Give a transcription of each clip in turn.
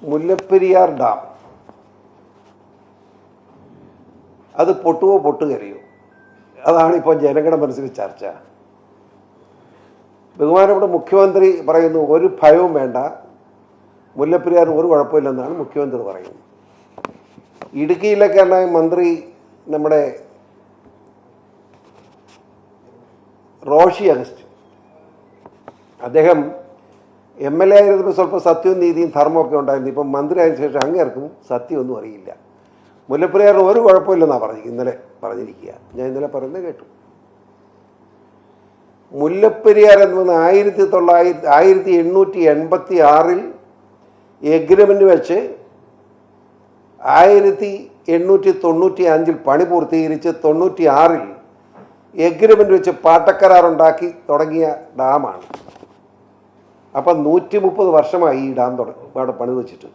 Mullaperiyar dam അത് പൊട്ടുവോ പൊട്ടുകരയോ, അതാണ് ഇപ്പോൾ ജനങ്ങളുടെ മനസ്സിൽ ചർച്ച. ബഹുമാനപ്പെട്ട മുഖ്യമന്ത്രി പറയുന്നു ഒരു ഭയവും വേണ്ട, മുല്ലപ്പെരിയാറിന് ഒരു കുഴപ്പമില്ലെന്നാണ് മുഖ്യമന്ത്രി പറയുന്നത്. ഇടുക്കിയിലൊക്കെ മന്ത്രി നമ്മുടെ റോഷി അഗസ്റ്റ്, അദ്ദേഹം MLA ആയിരുന്നപ്പോൾ സ്വല്പം സത്യവും നീതിയും ധർമ്മമൊക്കെ ഉണ്ടായിരുന്നു. ഇപ്പം മന്ത്രി ആയതിനു ശേഷം അങ്ങേർക്കും സത്യമൊന്നും അറിയില്ല. മുല്ലപ്പെരിയാറിന് ഒരു കുഴപ്പമില്ലെന്നാണ് ഇന്നലെ പറഞ്ഞിരിക്കുക. ഞാൻ ഇന്നലെ പറയുന്നത് കേട്ടു. മുല്ലപ്പെരിയാർ എന്ന് പറഞ്ഞാൽ 1886 എഗ്രിമെൻ്റ് വെച്ച് 1895 പണി പൂർത്തീകരിച്ച് 96 എഗ്രിമെൻ്റ് വെച്ച് പാട്ടക്കരാറുണ്ടാക്കി തുടങ്ങിയ ഡാമാണ്. അപ്പം 130 വർഷമായി ഈ ഡാം അവിടെ പണി വെച്ചിട്ട്.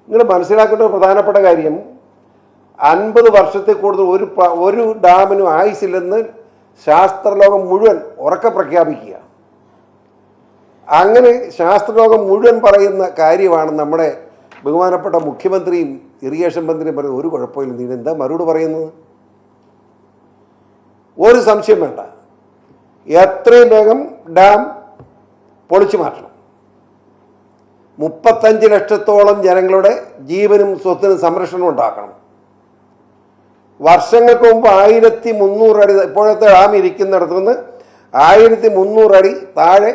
നിങ്ങൾ മനസ്സിലാക്കേണ്ട ഒരു പ്രധാനപ്പെട്ട കാര്യം, 50 വർഷത്തിൽ കൂടുതൽ ഒരു ഡാമിനും ആയുസില്ലെന്ന് ശാസ്ത്രലോകം മുഴുവൻ ഉറക്കെ പ്രഖ്യാപിക്കുക. അങ്ങനെ ശാസ്ത്രലോകം മുഴുവൻ പറയുന്ന കാര്യമാണ് നമ്മുടെ ബഹുമാനപ്പെട്ട മുഖ്യമന്ത്രിയും ഇറിഗേഷൻ മന്ത്രിയും പറയുന്നത് ഒരു കുഴപ്പമില്ല. നീ എന്താ മറുപടി പറയുന്നത്? ഒരു സംശയം വേണ്ട, എത്രയും വേഗം ഡാം പൊളിച്ചു മാറ്റണം. 35 ലക്ഷത്തോളം ജനങ്ങളുടെ ജീവനും സ്വത്തിനും സംരക്ഷണം ഉണ്ടാക്കണം. വർഷങ്ങൾക്ക് മുമ്പ് 1300 അടി, ഇപ്പോഴത്തെ ഡാം ഇരിക്കുന്നിടത്തു നിന്ന് 1300 അടി താഴെ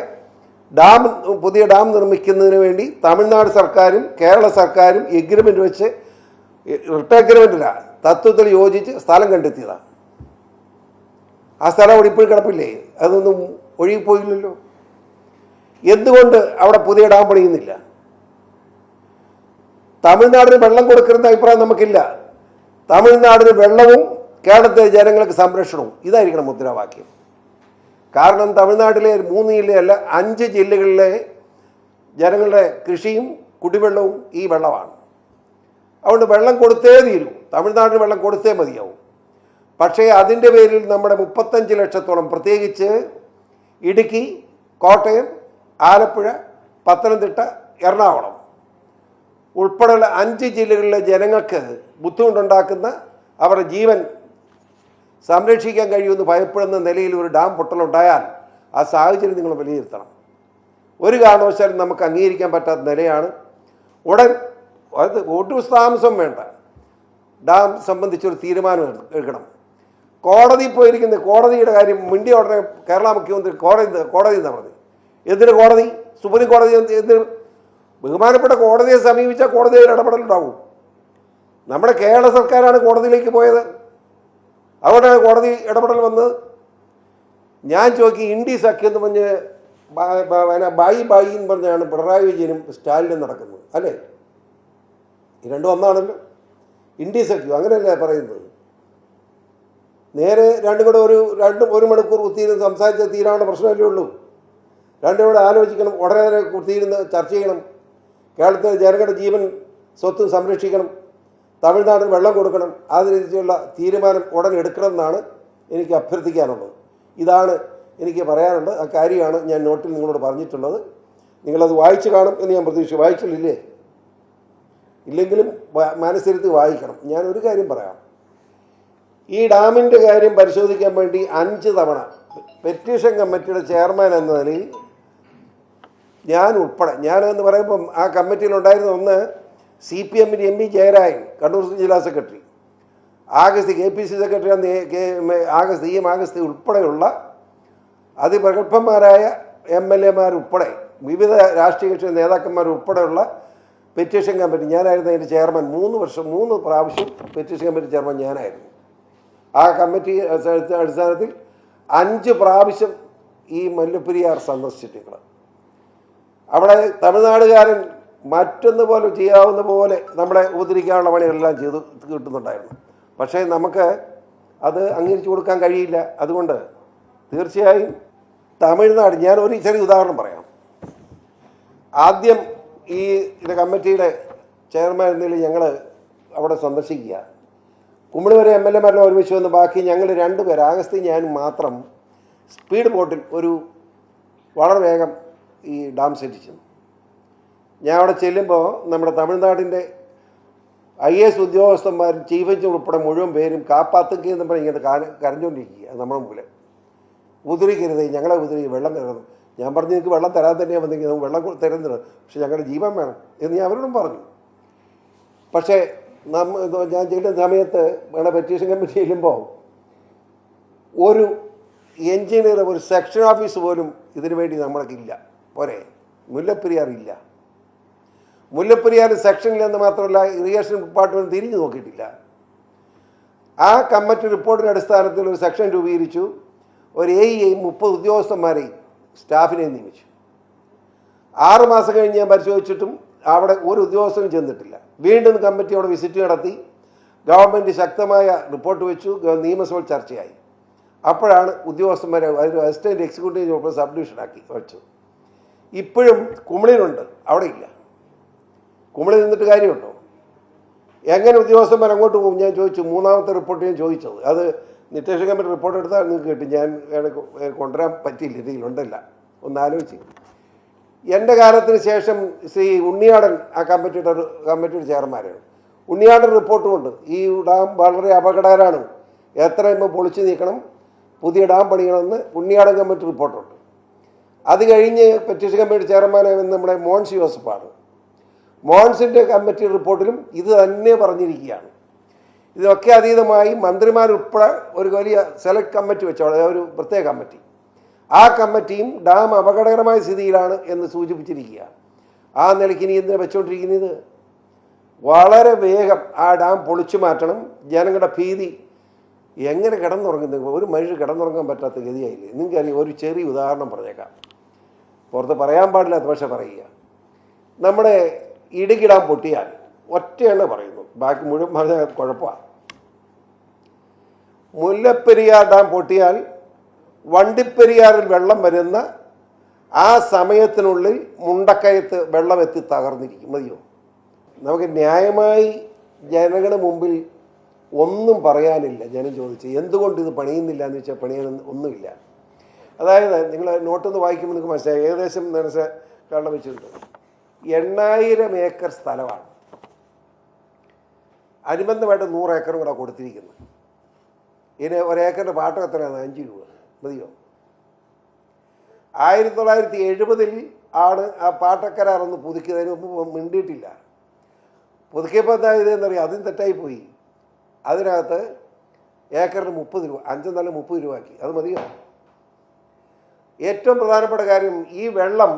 പുതിയ ഡാം നിർമ്മിക്കുന്നതിന് വേണ്ടി തമിഴ്നാട് സർക്കാരും കേരള സർക്കാരും എഗ്രിമെൻ്റ് വെച്ച്, റിട്ട് എഗ്രിമെൻ്റില്ല, തത്വത്തിൽ യോജിച്ച് സ്ഥലം കണ്ടെത്തിയതാണ്. ആ സ്ഥലം അവിടെ ഇപ്പോഴും കിടപ്പില്ലേ? അതൊന്നും ഒഴുകിപ്പോയില്ലല്ലോ. എന്തുകൊണ്ട് അവിടെ പുതിയ ഡാം പണിയുന്നില്ല? തമിഴ്നാടിന് വെള്ളം കൊടുക്കുന്ന അഭിപ്രായം നമുക്കില്ല. തമിഴ്നാടിന് വെള്ളവും കേരളത്തിലെ ജനങ്ങൾക്ക് സംരക്ഷണവും, ഇതായിരിക്കണം മുദ്രാവാക്യം. കാരണം തമിഴ്നാട്ടിലെ 3 ജില്ലയല്ല 5 ജില്ലകളിലെ ജനങ്ങളുടെ കൃഷിയും കുടിവെള്ളവും ഈ വെള്ളമാണ്. അതുകൊണ്ട് വെള്ളം കൊടുത്തേ തീരൂ, തമിഴ്നാടിന് വെള്ളം കൊടുത്തേ മതിയാവും. പക്ഷേ അതിൻ്റെ പേരിൽ നമ്മുടെ 35 ലക്ഷത്തോളം, പ്രത്യേകിച്ച് ഇടുക്കി, കോട്ടയം, ആലപ്പുഴ, പത്തനംതിട്ട, എറണാകുളം ഉൾപ്പെടെയുള്ള 5 ജില്ലകളിലെ ജനങ്ങൾക്ക് ബുദ്ധിമുട്ടുണ്ടാക്കുന്ന, അവരുടെ ജീവൻ സംരക്ഷിക്കാൻ കഴിയുമെന്ന് ഭയപ്പെടുന്ന നിലയിൽ ഒരു ഡാം പൊട്ടലുണ്ടായാൽ ആ സാഹചര്യം നിങ്ങൾ വിലയിരുത്തണം. ഒരു കാരണവശാലും നമുക്ക് അംഗീകരിക്കാൻ പറ്റാത്ത നിലയാണ്. ഉടൻ ഒരു താമസം വേണ്ട, ഡാം സംബന്ധിച്ചൊരു തീരുമാനം എടുക്കണം. കോടതി പോയിരിക്കുന്ന കോടതിയുടെ കാര്യം മിണ്ടിയ ഉടനെ കേരള മുഖ്യമന്ത്രി കോടതി എന്നാണ് പറഞ്ഞത്. എന്തിന് കോടതി? സുപ്രീം കോടതി എന്തിന്? ബഹുമാനപ്പെട്ട കോടതിയെ സമീപിച്ചാൽ കോടതിയിൽ ഇടപെടലുണ്ടാവും. നമ്മുടെ കേരള സർക്കാരാണ് കോടതിയിലേക്ക് പോയത്, അവിടെയാണ് കോടതി ഇടപെടൽ വന്നത്. ഞാൻ ചോദിക്കും, ഇൻഡി സഖ്യം എന്ന് പറഞ്ഞ് ബായി എന്ന് പറഞ്ഞാണ് പിണറായി വിജയനും സ്റ്റാലിനും നടക്കുന്നത്, അല്ലേ? ഈ രണ്ടും ഒന്നാണല്ലോ. ഇൻഡി സഖ്യം അങ്ങനെയല്ലേ പറയുന്നത്? നേരെ രണ്ടും കൂടെ ഒരു മണിക്കൂർ കുത്തിയിരുന്ന് സംസാരിച്ച തീരാനുള്ള പ്രശ്നമല്ലേ ഉള്ളൂ. രണ്ടും കൂടെ ആലോചിക്കണം, ഉടനെ കുത്തിയിരുന്ന് ചർച്ച ചെയ്യണം. കേരളത്തിലെ ജനങ്ങളുടെ ജീവൻ സ്വത്തും സംരക്ഷിക്കണം, തമിഴ്നാടിന് വെള്ളം കൊടുക്കണം, അതിനനുസരിച്ചുള്ള തീരുമാനം ഉടൻ എടുക്കണം എന്നാണ് എനിക്ക് അഭ്യർത്ഥിക്കാനുള്ളത്. ഇതാണ് എനിക്ക് പറയാനുള്ളത്. ആ കാര്യമാണ് ഞാൻ നോട്ടിൽ നിങ്ങളോട് പറഞ്ഞിട്ടുള്ളത്. നിങ്ങളത് വായിച്ചു കാണും എന്ന് ഞാൻ പ്രതീക്ഷിച്ചു. വായിച്ചില്ലേ? ഇല്ലെങ്കിലും മനസ്സിരുത്തി വായിക്കണം. ഞാൻ ഒരു കാര്യം പറയാം. ഈ ഡാമിൻ്റെ കാര്യം പരിശോധിക്കാൻ വേണ്ടി 5 തവണ പെറ്റീഷൻ കമ്മിറ്റിയുടെ ചെയർമാൻ എന്ന നിലയിൽ ഞാൻ ഉൾപ്പെടെ, ഞാനെന്ന് പറയുമ്പം ആ കമ്മിറ്റിയിലുണ്ടായിരുന്ന ഒന്ന് CPM-ൻ്റെ MP ജയരായൻ, കണ്ണൂർ ജില്ലാ secretary, Augusthy KPC secretary Augusthy ഉൾപ്പെടെയുള്ള അതിപ്രഗത്ഭന്മാരായ MLA-മാരുൾപ്പെടെ വിവിധ രാഷ്ട്രീയ കക്ഷി നേതാക്കന്മാരുൾപ്പെടെയുള്ള പെറ്റീഷൻ കമ്മിറ്റി, ഞാനായിരുന്നു അതിൻ്റെ ചെയർമാൻ. 3 പ്രാവശ്യം പെറ്റീഷൻ കമ്മിറ്റി ചെയർമാൻ ഞാനായിരുന്നു. ആ കമ്മിറ്റി അടിസ്ഥാനത്തിൽ 5 പ്രാവശ്യം ഈ മുല്ലപ്പെരിയാർ സന്ദർശിച്ചിട്ടുണ്ട്. അവിടെ തമിഴ്നാടുകാരൻ മറ്റൊന്ന് പോലെ ചെയ്യാവുന്ന പോലെ നമ്മളെ ഉപദ്രവിക്കാനുള്ള പണികളെല്ലാം ചെയ്ത് കിട്ടുന്നുണ്ടായിരുന്നു. പക്ഷേ നമുക്ക് അത് അംഗീകരിച്ചു കൊടുക്കാൻ കഴിയില്ല. അതുകൊണ്ട് തീർച്ചയായും തമിഴ്നാട്, ഞാൻ ഒരു ചെറിയ ഉദാഹരണം പറയാം. ആദ്യം ഈ കമ്മിറ്റിയുടെ ചെയർമാൻ എന്നതിൽ ഞങ്ങൾ അവിടെ സന്ദർശിക്കുക. കുമ്പളി വരെ MLA-മാരെല്ലാം ഒരുമിച്ച് വന്ന് ബാക്കി ഞങ്ങൾ 2 പേർ, ആഗസ്തി ഞാനും മാത്രം സ്പീഡ് ബോട്ടിൽ വളരെ വേഗം ഈ ഡാം സെറ്റിച്ചു. ഞാൻ അവിടെ ചെല്ലുമ്പോൾ നമ്മുടെ തമിഴ്നാടിൻ്റെ IAS ഉദ്യോഗസ്ഥന്മാരും ചീഫ് എഞ്ചിനീയർ ഉൾപ്പെടെ മുഴുവൻ പേരും കാപ്പാത്തുക എന്ന് പറഞ്ഞ് ഇങ്ങനെ കരഞ്ഞുകൊണ്ടിരിക്കുക. അത് നമ്മുടെ മുമ്പിൽ ഉതിരിക്കരുത്, ഞങ്ങളെ ഉതിരി വെള്ളം തരണം. ഞാൻ പറഞ്ഞു നിങ്ങൾക്ക് വെള്ളം തരാൻ തന്നെയാണ് വന്നെങ്കിൽ വെള്ളം തരുന്നത്, പക്ഷെ ഞങ്ങളുടെ ജീവൻ വേണം എന്ന് ഞാൻ അവരോടും പറഞ്ഞു. പക്ഷേ ഞാൻ ചെയ്യുന്ന സമയത്ത് വേണം പെറ്റീഷൻ കമ്മിറ്റി ചെല്ലുമ്പോൾ ഒരു എഞ്ചിനീയർ, ഒരു സെക്ഷൻ ഓഫീസ് പോലും ഇതിനു വേണ്ടി നമ്മൾക്കില്ല. പോരെ, മുല്ലപ്പെരിയാറില്ല. മുല്ലപ്പെരിയാർ സെക്ഷനിലെന്ന് മാത്രമല്ല ഇറിഗേഷൻ ഡിപ്പാർട്ട്മെൻറ്റ് തിരിഞ്ഞു നോക്കിയിട്ടില്ല. ആ കമ്മിറ്റി റിപ്പോർട്ടിൻ്റെ അടിസ്ഥാനത്തിൽ ഒരു സെക്ഷൻ രൂപീകരിച്ചു. ഒരു AEയെയും 30 ഉദ്യോഗസ്ഥന്മാരെയും സ്റ്റാഫിനെയും നിയമിച്ചു. 6 മാസം കഴിഞ്ഞ് ഞാൻ പരിശോധിച്ചിട്ടും അവിടെ ഒരു ഉദ്യോഗസ്ഥനും ചെന്നിട്ടില്ല. വീണ്ടും കമ്മിറ്റി അവിടെ വിസിറ്റ് നടത്തി. ഗവൺമെൻറ് ശക്തമായ റിപ്പോർട്ട് വെച്ചു. നിയമസഭയിൽ ചർച്ചയായി. അപ്പോഴാണ് ഉദ്യോഗസ്ഥന്മാരെ ഒരു അസിസ്റ്റൻറ്റ് എക്സിക്യൂട്ടീവ് സബ് ഡിവിഷനാക്കി വെച്ചു. ഇപ്പോഴും കുമിളിയിലുണ്ട്, അവിടെ ഇല്ല. കുമിളി നിന്നിട്ട് കാര്യമുണ്ടോ? എങ്ങനെ ഉദ്യോഗസ്ഥന്മാർ അങ്ങോട്ട് പോകും? ഞാൻ ചോദിച്ചു. 3ാമത്തെ റിപ്പോർട്ട് ഞാൻ ചോദിച്ചത്, അത് നിറ്റേഷൻ കമ്മിറ്റി റിപ്പോർട്ട് എടുത്താൽ നിങ്ങൾക്ക് കിട്ടും. ഞാൻ കൊണ്ടുവരാൻ പറ്റിയില്ല, ഇതിലുണ്ടല്ല. ഒന്ന് ആലോചിച്ച്. എൻ്റെ കാലത്തിന് ശേഷം ശ്രീ ഉണ്ണിയാടൻ ആ കമ്മിറ്റിയുടെ ചെയർമാനാണ്. ഉണ്ണിയാടൻ റിപ്പോർട്ടുമുണ്ട്. ഈ ഡാം വളരെ അപകടകരമാണ്, എത്രയും പൊളിച്ചു നീക്കണം, പുതിയ ഡാം പണിയണമെന്ന് ഉണ്ണിയാടൻ കമ്മിറ്റി റിപ്പോർട്ടുണ്ട്. അത് കഴിഞ്ഞ് പെറ്റീഷൻ കമ്മിറ്റി ചെയർമാനായ നമ്മുടെ മോൻസ് ജോസഫാണ്. മോൻസിൻ്റെ കമ്മിറ്റി റിപ്പോർട്ടിലും ഇത് തന്നെ പറഞ്ഞിരിക്കുകയാണ്. ഇതൊക്കെ അതീതമായി മന്ത്രിമാരുൾപ്പെടെ ഒരു വലിയ സെലക്ട് കമ്മിറ്റി വെച്ചോളെ, ഒരു പ്രത്യേക കമ്മിറ്റി. ആ കമ്മിറ്റിയും ഡാം അപകടകരമായ സ്ഥിതിയിലാണ് എന്ന് സൂചിപ്പിച്ചിരിക്കുക. ആ നിലയ്ക്ക് ഇനി എന്തിനാ വെച്ചുകൊണ്ടിരിക്കുന്നത്? വളരെ വേഗം ആ ഡാം പൊളിച്ചു മാറ്റണം. ജനങ്ങളുടെ ഭീതി എങ്ങനെ കിടന്നുറങ്ങുന്നത്? ഒരു മനുഷ്യർ കിടന്നുറങ്ങാൻ പറ്റാത്ത ഗതിയായില്ലേ? നിങ്ങൾക്കറിയാം, ഒരു ചെറിയ ഉദാഹരണം പറഞ്ഞേക്കാം. പുറത്ത് പറയാൻ പാടില്ലാത്ത പക്ഷെ പറയുക. നമ്മുടെ ഇടുക്കി ഡാം പൊട്ടിയാൽ ഒറ്റയെണ്ണ പറയുന്നു, ബാക്കി മുഴുവൻ പറഞ്ഞാൽ കുഴപ്പമാണ്. മുല്ലപ്പെരിയാർ ഡാം പൊട്ടിയാൽ വണ്ടിപ്പെരിയാറിൽ വെള്ളം വരുന്ന ആ സമയത്തിനുള്ളിൽ മുണ്ടക്കയത്ത് വെള്ളം എത്തി തകർന്നിരിക്കും. മതിയോ? നമുക്ക് ന്യായമായി ജനങ്ങളുടെ മുമ്പിൽ ഒന്നും പറയാനില്ല. ജനം ചോദിച്ച് എന്തുകൊണ്ട് ഇത് പണിയുന്നില്ല എന്ന് വെച്ചാൽ പണിയാൻ ഒന്നുമില്ല. അതായത് നിങ്ങൾ നോട്ടൊന്ന് വായിക്കുമ്പോൾ നിങ്ങൾക്ക് മനസ്സിലായി. ഏകദേശം കള്ളം വെച്ചിട്ടുണ്ട്. 8000 ഏക്കർ സ്ഥലമാണ്. അനുബന്ധമായിട്ട് 100 ഏക്കർ കൂടെ കൊടുത്തിരിക്കുന്നത്. ഇതിന് 1 ഏക്കറിൻ്റെ പാട്ടം എത്രയാണ്? 5 രൂപ. മതിയോ? 1970 ആണ് ആ പാട്ടക്കരാറൊന്ന് പുതുക്കിയതിന് മുമ്പ് മിണ്ടിയിട്ടില്ല. പുതുക്കിയപ്പോൾ എന്താ ഇതെന്നറിയാം, അതും തെറ്റായിപ്പോയി. അതിനകത്ത് ഏക്കറിന് 30 രൂപ, 5 നല്ല 30 രൂപ ആക്കി. അത് മതിയോ? ഏറ്റവും പ്രധാനപ്പെട്ട കാര്യം, ഈ വെള്ളം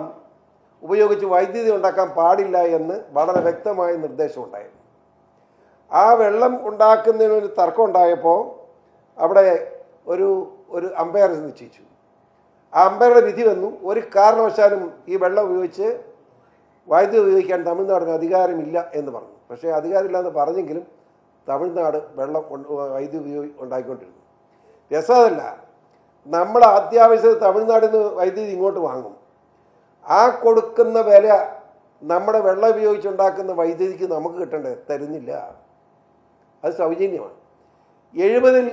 ഉപയോഗിച്ച് വൈദ്യുതി ഉണ്ടാക്കാൻ പാടില്ല എന്ന് വളരെ വ്യക്തമായ നിർദ്ദേശം ഉണ്ടായിരുന്നു. ആ വെള്ളം ഉണ്ടാക്കുന്നതിനൊരു തർക്കം ഉണ്ടായപ്പോൾ അവിടെ ഒരു അമ്പയർ നിശ്ചയിച്ചു. ആ അമ്പയറുടെ വിധി വന്നു, ഒരു കാരണവശാലും ഈ വെള്ളം ഉപയോഗിച്ച് വൈദ്യുതി ഉപയോഗിക്കാൻ തമിഴ്നാടിന് അധികാരമില്ല എന്ന് പറഞ്ഞു. പക്ഷേ അധികാരമില്ല എന്ന് പറഞ്ഞെങ്കിലും തമിഴ്നാട് വെള്ളം വൈദ്യുതി ഉണ്ടാക്കിക്കൊണ്ടിരുന്നു. രസമല്ല, നമ്മൾ അത്യാവശ്യം തമിഴ്നാടിൽ നിന്ന് വൈദ്യുതി ഇങ്ങോട്ട് വാങ്ങും. ആ കൊടുക്കുന്ന വില നമ്മുടെ വെള്ളം ഉപയോഗിച്ചുണ്ടാക്കുന്ന വൈദ്യുതിക്ക് നമുക്ക് കിട്ടണ്ടേ? തരുന്നില്ല. അത് സൗജന്യമാണ്. 70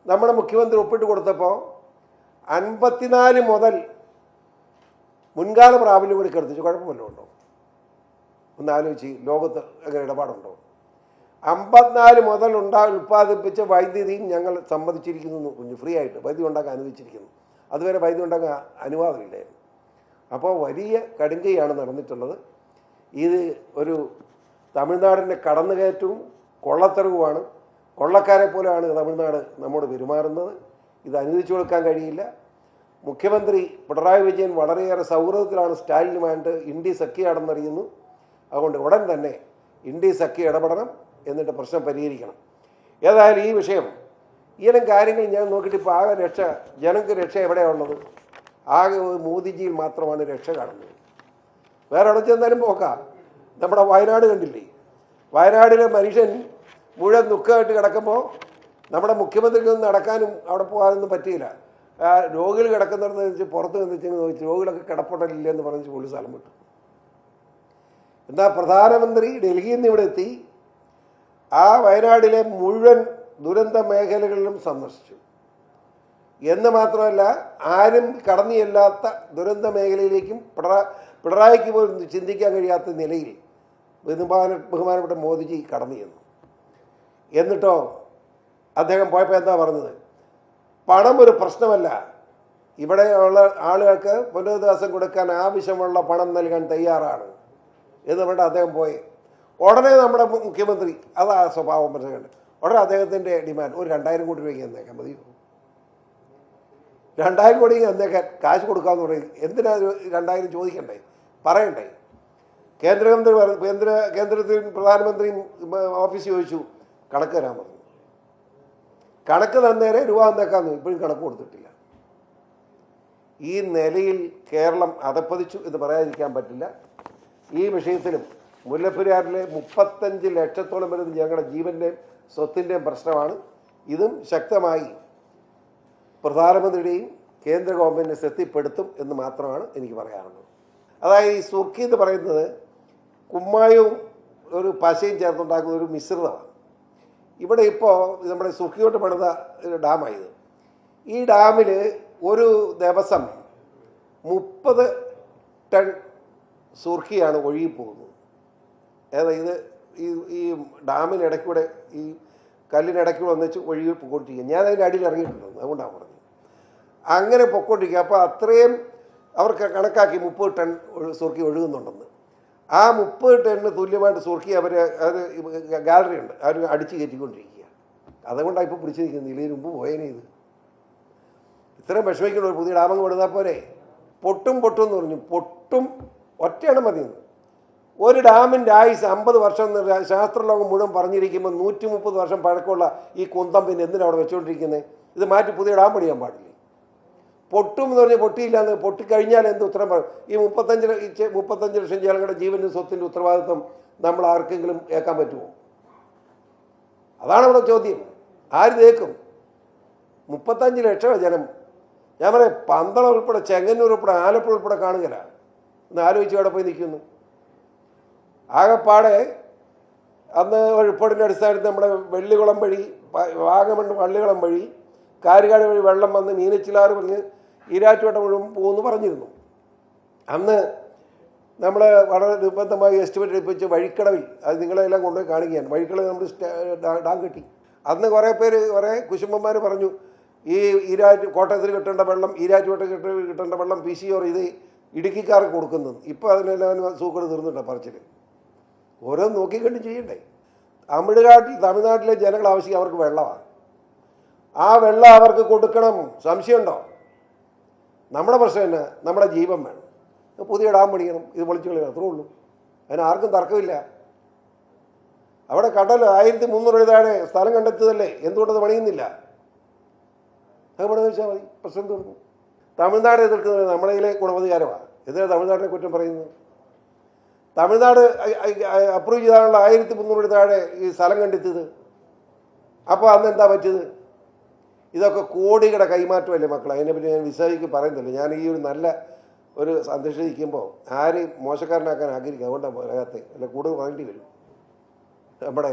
നമ്മുടെ മുഖ്യമന്ത്രി ഒപ്പിട്ട് കൊടുത്തപ്പോൾ 54 മുതൽ മുൻകാല പ്രാബല്യം കൂടി കെടുത്തിച്ചു. കുഴപ്പമല്ലോ ഉണ്ടോ? ഒന്ന് ആലോചിച്ച്, ലോകത്ത് അങ്ങനെ ഇടപാടുണ്ടോ? 54 മുതൽ ഉൽപ്പാദിപ്പിച്ച വൈദ്യുതിയും ഞങ്ങൾ സമ്മതിച്ചിരിക്കുന്നു. ഫ്രീ ആയിട്ട് വൈദ്യുതി ഉണ്ടാക്കാൻ അനുവദിച്ചിരിക്കുന്നു. അതുവരെ വൈദ്യുതി ഉണ്ടാക്കാൻ അനുവാദമില്ലായിരുന്നു. അപ്പോൾ വലിയ കടുങ്കയാണ് നടന്നിട്ടുള്ളത്. ഇത് ഒരു തമിഴ്നാടിൻ്റെ കടന്നുകയറ്റവും കൊള്ളത്തരവുമാണ്. കൊള്ളക്കാരെ പോലെയാണ് തമിഴ്നാട് നമ്മോട് പെരുമാറുന്നത്. ഇത് അനുവദിച്ചു കൊടുക്കാൻ കഴിയില്ല. മുഖ്യമന്ത്രി പിണറായി വിജയൻ വളരെയേറെ സൗഹൃദത്തിലാണ് സ്റ്റാലിനുമായിട്ട് ഇന്ത്യ സഖ്യമാണെന്നറിയുന്നു. അതുകൊണ്ട് ഉടൻ തന്നെ ഇന്ത്യ സഖ്യം ഇടപെടണം, എന്നിട്ട് പ്രശ്നം പരിഹരിക്കണം. ഏതായാലും ഈ വിഷയം, ഈയിനം കാര്യങ്ങൾ ഞാൻ നോക്കിയിട്ട് ഇപ്പോൾ ആകെ ജനങ്ങൾക്ക് രക്ഷ എവിടെയാണ് ഉള്ളത്? ആകെ മോദിജിയിൽ മാത്രമാണ് രക്ഷ കാണുന്നത്. വേറെ എവിടെ ചെന്നാലും പോക്കാം. നമ്മുടെ വയനാട് കണ്ടില്ലേ? വയനാടിലെ മനുഷ്യൻ മുഴുവൻ ദുഃഖമായിട്ട് കിടക്കുമ്പോൾ നമ്മുടെ മുഖ്യമന്ത്രിക്ക് ഒന്നും നടക്കാനും അവിടെ പോകാനൊന്നും പറ്റിയില്ല. രോഗികൾ കിടക്കുന്നിടത്ത് വെച്ച് പുറത്ത് നിന്നിച്ച് ചോദിച്ചു, രോഗികളൊക്കെ കിടപ്പുണ്ടല്ലെന്ന് പറഞ്ഞ് പോലീസ് സ്ഥലം വിട്ടു. എന്നാൽ പ്രധാനമന്ത്രി ഡൽഹിയിൽ നിന്ന് ഇവിടെ എത്തി ആ വയനാടിലെ മുഴുവൻ ദുരന്ത മേഖലകളിലും സന്ദർശിച്ചു. എന്ന് മാത്രമല്ല, ആരും കടന്നു ചെല്ലാത്ത ദുരന്ത മേഖലയിലേക്കും പിണറായിക്ക് പോലും ചിന്തിക്കാൻ കഴിയാത്ത നിലയിൽ ബഹുമാനപ്പെട്ട മോദിജി കടന്നു ചെന്നു. എന്നിട്ടോ അദ്ദേഹം പോയപ്പോൾ എന്താ പറഞ്ഞത്? പണം ഒരു പ്രശ്നമല്ല, ഇവിടെയുള്ള ആളുകൾക്ക് പുനരധിവാസം കൊടുക്കാൻ ആവശ്യമുള്ള പണം നൽകാൻ തയ്യാറാണ് എന്ന് പറഞ്ഞിട്ട് അദ്ദേഹം പോയി. ഉടനെ നമ്മുടെ മുഖ്യമന്ത്രി അതാ സ്വഭാവം മനസ്സിലുണ്ട്. ഉടനെ അദ്ദേഹത്തിൻ്റെ ഡിമാൻഡ് ഒരു 2000 കോടി രൂപയ്ക്ക് എന്നേക്കാൻ മതിയോ? 2000 കോടി എന്നേക്കാൻ കാശ് കൊടുക്കാമെന്ന് പറയും. എന്തിനാ 2000 ചോദിക്കണ്ടേ, പറയണ്ടേ? കേന്ദ്രത്തിൽ പ്രധാനമന്ത്രിയും ഓഫീസ് ചോദിച്ചു, കണക്ക് തരാൻ പറഞ്ഞു. കണക്ക് തന്നേരെ രൂപ തന്നേക്കാന്ന് ഇപ്പോഴും കണക്ക് കൊടുത്തിട്ടില്ല. ഈ നിലയിൽ കേരളം അധപ്പതിച്ചു എന്ന് പറയാതിരിക്കാൻ പറ്റില്ല. ഈ വിഷയത്തിലും മുല്ലപ്പെരിയാറിലെ 35 ലക്ഷത്തോളം വരുന്ന ഞങ്ങളുടെ ജീവൻ്റെയും സ്വത്തിൻ്റെയും പ്രശ്നമാണ്. ഇതും ശക്തമായി പ്രധാനമന്ത്രിയുടെയും കേന്ദ്ര ഗവൺമെൻറ്റിനെ ശ്രദ്ധപ്പെടുത്തും എന്ന് മാത്രമാണ് എനിക്ക് പറയാനുള്ളത്. അതായത് ഈ സുർക്കി എന്ന് പറയുന്നത് കുമ്മായവും ഒരു പശയും ചേർത്തുണ്ടാക്കുന്ന ഒരു മിശ്രിതമാണ്. ഇവിടെ ഇപ്പോൾ നമ്മുടെ സുർക്കിയോട്ട് പണിത ഡാമായത്. ഈ ഡാമിൽ ഒരു ദിവസം 30 ടൺ സുർക്കിയാണ് ഒഴുകിപ്പോകുന്നത്. അതായത് ഈ ഡാമിനിടയ്ക്കൂടെ ഈ കല്ലിനിടയ്ക്കൂടെ ഒന്നിച്ച് ഒഴുകി പൊക്കോണ്ടിരിക്കുക. ഞാൻ അതിൻ്റെ അടിയിൽ ഇറങ്ങിയിട്ടുണ്ട്, അതുകൊണ്ടാണ് പറഞ്ഞത്. അങ്ങനെ പൊക്കോണ്ടിരിക്കുക. അപ്പോൾ അത്രയും അവർക്ക് കണക്കാക്കി 30 ടൺ സുർക്കി ഒഴുകുന്നുണ്ടെന്ന്. ആ 30 ടണ്ണിന് തുല്യമായിട്ട് സുർക്കി അത് ഗാലറി ഉണ്ട്, അവർ അടിച്ച് കയറ്റിക്കൊണ്ടിരിക്കുക. അതുകൊണ്ടാണ് ഇപ്പോൾ പിടിച്ചു നിൽക്കുന്നത്. ഇതിന് മുമ്പ് പോയേനെ ഇത് ഇത്രയും വിഷമിക്കണം. ഒരു പുതിയ ഡാമങ്ങ് കൊടുത്താൽ പോരെ. പൊട്ടും എന്ന് പറഞ്ഞു. പൊട്ടും ഒറ്റയാണ് മതിയെന്ന്. ഒരു ഡാമിൻ്റെ ആയുസ് 50 വർഷം എന്ന് ശാസ്ത്രലോകം മുഴുവൻ പറഞ്ഞിരിക്കുമ്പോൾ 130 വർഷം പഴക്കമുള്ള ഈ കുന്തം പിന്നെ എന്തിനാണ് അവിടെ വെച്ചുകൊണ്ടിരിക്കുന്നത്? ഇത് മാറ്റി പുതിയ ഡാം പണിയാൻ പാടില്ലേ? പൊട്ടും എന്ന് പറഞ്ഞാൽ പൊട്ടിയില്ലാന്ന്. പൊട്ടിക്കഴിഞ്ഞാൽ എന്ത് ഉത്തരം പറയും? ഈ 35 ലക്ഷം ജനങ്ങളുടെ ജീവൻ്റെ സ്വത്തിൻ്റെ ഉത്തരവാദിത്വം നമ്മൾ ആർക്കെങ്കിലും ഏൽക്കാൻ പറ്റുമോ? അതാണ് ഇവിടെ ചോദ്യം. ആര് തേക്കും? 35 ലക്ഷം ജനം. ഞാൻ പറയാം, പന്തളം ഉൾപ്പെടെ, ചെങ്ങന്നൂർ ഉൾപ്പെടെ, ആലപ്പുഴ ഉൾപ്പെടെ കാണുകയില്ല. ഒന്ന് ആലോചിച്ച് അവിടെ പോയി നിൽക്കുന്നു. ആകെപ്പാടെ അന്ന് റിപ്പോർട്ടിൻ്റെ അടിസ്ഥാനത്തിൽ നമ്മുടെ വെള്ളികുളം വഴി, വാഗമൺ വള്ളികുളം വഴി, കാരികാട് വഴി വെള്ളം വന്ന് മീനച്ചിലാറ് പറഞ്ഞ് ഈരാറ്റുപേട്ട മുഴുവൻ പോകുമെന്ന് പറഞ്ഞിരുന്നു. അന്ന് നമ്മൾ വളരെ നിർബന്ധമായി എസ്റ്റിമേറ്റ് എടുപ്പിച്ച് വഴിക്കടവിൽ, അത് നിങ്ങളെല്ലാം കൊണ്ടുപോയി കാണിക്കുകയാണ്, വഴിക്കടവിൽ നമ്മൾ ഡാം കെട്ടി. അന്ന് കുറേ പേര്, കുറേ കുശുമ്പന്മാർ പറഞ്ഞു, ഈ കോട്ടയത്തിൽ കിട്ടേണ്ട വെള്ളം, ഈരാറ്റുപേട്ട കിട്ടേണ്ട വെള്ളം PCOR ഇത് ഇടുക്കിക്കാർക്ക് കൊടുക്കുന്നത്. ഇപ്പോൾ അതിനെല്ലാം സൂക്കട് തീർന്നിട്ടാണ് പറച്ചിൽ. ഓരോന്ന് നോക്കിക്കണ്ട് ചെയ്യണ്ടേ? തമിഴ്നാട്ടിലെ ജനങ്ങൾ ആവശ്യം അവർക്ക് വെള്ളമാണ്. ആ വെള്ളം അവർക്ക് കൊടുക്കണം. സംശയമുണ്ടോ? നമ്മുടെ പ്രശ്നം തന്നെ, നമ്മുടെ ജീവൻ വേണം. പുതിയ ഡാം പണിയണം, ഇത് പൊളിച്ചു കളയണം, അത്രേ ഉള്ളൂ. അതിന് ആർക്കും തർക്കമില്ല. അവിടെ കടൽ 1300 താഴെ സ്ഥലം കണ്ടെത്തിയതല്ലേ, എന്തുകൊണ്ടത് പണിയുന്നില്ല? അത് പണി വെച്ചാൽ മതി, പ്രശ്നം തീർന്നു. തമിഴ്നാട് എതിർക്കുന്നത് നമ്മളതിലെ ഗുണവധികാരമാണ്. എന്തിനാണ് തമിഴ്നാടിനെ കുറ്റം പറയുന്നത്? തമിഴ്നാട് അപ്രൂവ് ചെയ്താലുള്ള 1300 താഴെ ഈ സ്ഥലം കണ്ടെത്തിയത്. അപ്പോൾ അന്ന് എന്താ പറ്റിയത്? ഇതൊക്കെ കോടികളുടെ കൈമാറ്റമല്ലേ മക്കളെ. അതിനെപ്പറ്റി ഞാൻ വിശദീകരിച്ച് പറയുന്നില്ല. ഞാൻ ഈ ഒരു നല്ല ഒരു സന്ദേശം ഇരിക്കുമ്പോൾ ആരെയും മോശക്കാരനാക്കാൻ ആഗ്രഹിക്കുക, അതുകൊണ്ടാണ് പറയാത്തത്. അല്ല കൂടുതൽ പറയേണ്ടി വരും. നമ്മുടെ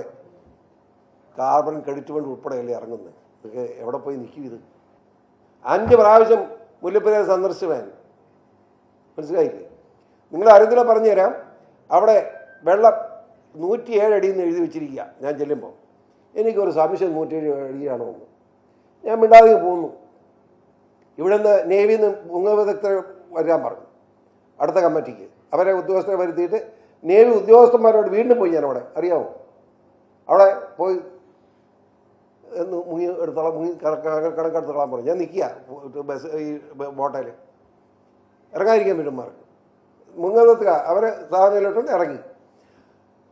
കാർബൺ ക്രെഡിറ്റ് ഫണ്ട് ഉൾപ്പെടെയല്ലേ ഇറങ്ങുന്നത്. ഇതൊക്കെ എവിടെ പോയി നിൽക്കും ഇത്? 5 പ്രാവശ്യം മുല്ലപ്പെരിയാർ സന്ദർശിച്ചവൻ, മനസ്സിലായില്ലേ? നിങ്ങൾ അറിഞ്ഞില്ല, പറഞ്ഞു തരാം. അവിടെ വെള്ളം 107 അടിയിൽ നിന്ന് എഴുതി വെച്ചിരിക്കുക. ഞാൻ ചെല്ലുമ്പോൾ എനിക്കൊരു സംശയം 107 അടിയാണോ എന്ന്. ഞാൻ മിണ്ടാതെ പോകുന്നു. ഇവിടെ നിന്ന് നേവിയിൽ നിന്ന് മുങ്ങവിദഗ്ധരെ വരാൻ പറഞ്ഞു അടുത്ത കമ്മിറ്റിക്ക്. അവരെ ഉദ്യോഗസ്ഥരെ വരുത്തിയിട്ട് നേവി ഉദ്യോഗസ്ഥന്മാരോട് വീണ്ടും പോയി. ഞാൻ അവിടെ അറിയാമോ, അവിടെ പോയി എന്ന് മുങ്ങി എടുത്തോളാം, കണക്കെടുത്തോളാൻ പറഞ്ഞു. ഞാൻ നിൽക്കുക ബസ് ഈ ബോട്ടയിൽ, ഇറങ്ങാതിരിക്കാൻ പറ്റുമാർക്ക്. മുങ്ങവിദഗ്ധ അവരെ സാധനയിലോട്ടുണ്ട് ഇറങ്ങി.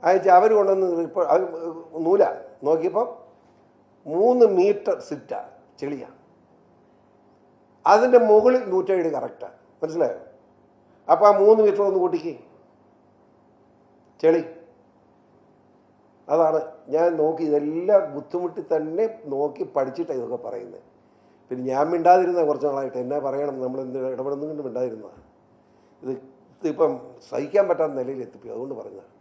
അയച്ച് അവർ കൊണ്ടുവന്ന് ഇപ്പോൾ അത് നൂല നോക്കിയപ്പോൾ 3 മീറ്റർ സിറ്റാണ്, ചെളിയാണ്. അതിൻ്റെ മുകളിൽ 107 കറക്റ്റാണ്. മനസ്സിലായോ? അപ്പോൾ ആ 3 മീറ്റർ ഒന്ന് കൂട്ടിക്ക് ചെളി. അതാണ് ഞാൻ നോക്കി, ഇതെല്ലാം ബുദ്ധിമുട്ടി തന്നെ നോക്കി പഠിച്ചിട്ടാണ് ഇതൊക്കെ പറയുന്നത്. പിന്നെ ഞാൻ മിണ്ടാതിരുന്ന കുറച്ച് നാളായിട്ട്. എന്നാ പറയണം, നമ്മൾ എന്ത് ഇടപെടുന്നുകൊണ്ട് മിണ്ടാതിരുന്നതാണ്. ഇതിപ്പം സഹിക്കാൻ പറ്റാത്ത നിലയിൽ എത്തിപ്പോയി, അതുകൊണ്ട് പറഞ്ഞതാണ്.